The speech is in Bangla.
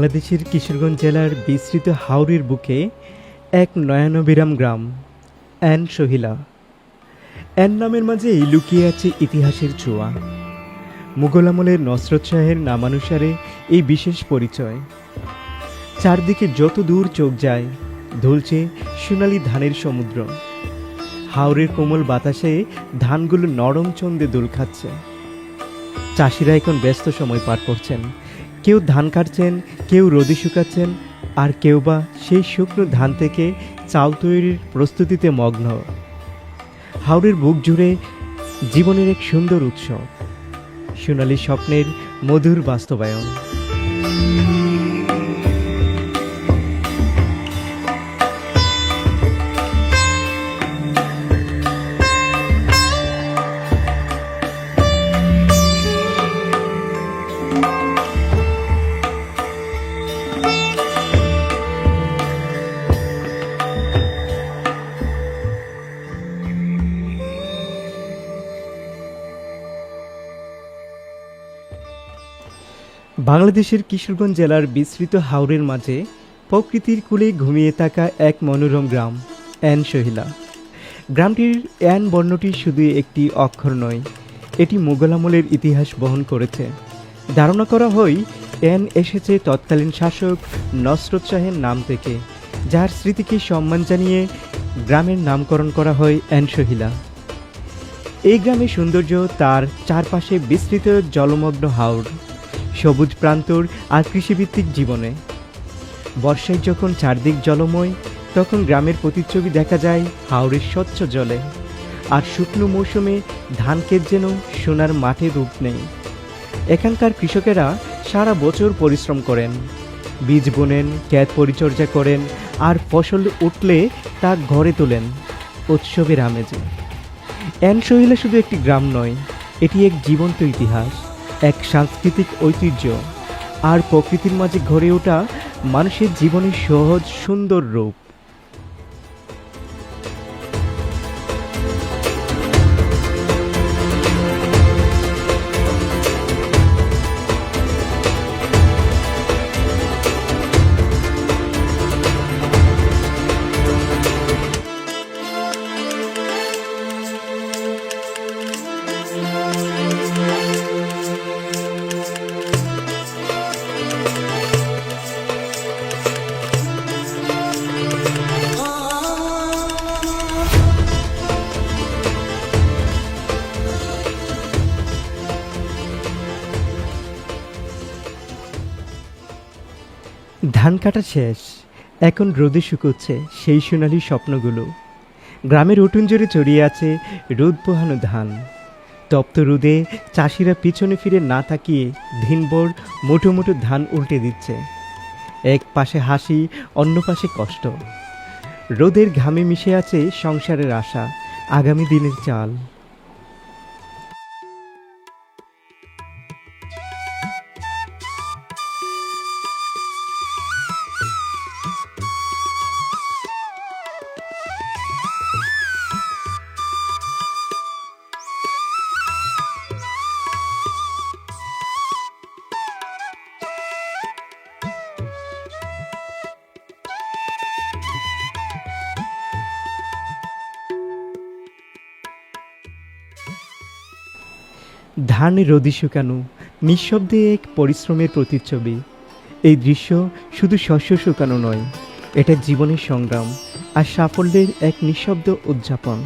বাংলাদেশের কিশোরগঞ্জ জেলার বিস্তৃত হাওরের বুকে এক নয়নাভিরাম গ্রাম এন সহিলা। এন নামের মাঝেই লুকিয়ে আছে ইতিহাসের ছোঁয়া। মুঘল আমলের নসরত শাহের নামানুসারে এই বিশেষ পরিচয়। চারদিকে যত দূর চোখ যায় ধুলছে সোনালি ধানের সমুদ্র। হাওরের কোমল বাতাসে ধানগুলো নরম ছন্দে দোল খাচ্ছে। চাষিরা এখন ব্যস্ত সময় পার করছেন। কেউ ধান কাটছেন, কেউ রোদে শুকাচ্ছেন, আর কেউ বা সেই শুকনো ধান থেকে চাল তৈরির প্রস্তুতিতে মগ্ন। হাওরের বুক জুড়ে জীবনের এক সুন্দর উৎসব, সোনালী স্বপ্নের মধুর বাস্তবায়ন। বাংলাদেশের কিশোরগঞ্জ জেলার বিস্তৃত হাওরের মাঝে প্রকৃতির কূলে ঘুমিয়ে থাকা এক মনোরম গ্রাম এন সহিলা। গ্রামটির এন বর্ণটি শুধু একটি অক্ষর নয়, এটি মুঘল আমলের ইতিহাস বহন করেছে। ধারণা করা হয় এন এসেছে তৎকালীন শাসক নসরত শাহের নাম থেকে, যার স্মৃতিকে সম্মান জানিয়ে গ্রামের নামকরণ করা হয় এন সহিলা। এই গ্রামের সৌন্দর্য তার চারপাশে বিস্তৃত জলমগ্ন হাওর, সবুজ প্রান্তর আর কৃষিভিত্তিক জীবনে। বর্ষায় যখন চারদিক জলময়, তখন গ্রামের প্রতিচ্ছবি দেখা যায় হাওরের স্বচ্ছ জলে। আর শুকনো মৌসুমে ধান ক্ষেত যেন সোনার মাঠে রূপ নেই। এখানকার কৃষকেরা সারা বছর পরিশ্রম করেন, বীজ বোনেন, ক্ষেত পরিচর্যা করেন, আর ফসল উঠলে তা ঘরে তোলেন উৎসবের আমেজে। এন সহিলা শুধু একটি গ্রাম নয়, এটি এক জীবন্ত ইতিহাস, এক সাংস্কৃতিক ঐতিহ্য, আর প্রকৃতির মাঝে গড়ে ওঠা মানুষের জীবনের সহজ সুন্দর রূপ। ধান কাটা শেষ, এখন রোদে শুকোচ্ছে সেই সোনালি স্বপ্নগুলো। গ্রামের উঠোন জুড়ে ছড়িয়ে আছে রোদ পোহানো ধান। তপ্ত রোদে চাষিরা পিছনে ফিরে না তাকিয়ে দিনভর মুঠো মুঠো ধান উল্টে দিচ্ছে। এক পাশে হাসি, অন্য পাশে কষ্ট। রোদের ঘামে মিশে আছে সংসারের আশা, আগামী দিনের চাল। ধান রোদে শুকানো, নিঃশব্দে এক পরিশ্রমের প্রতিচ্ছবি। এই দৃশ্য শুধু শস্য শুকানো নয়, এটা জীবনের সংগ্রাম আর সাফল্যের এক নিঃশব্দ উদযাপন।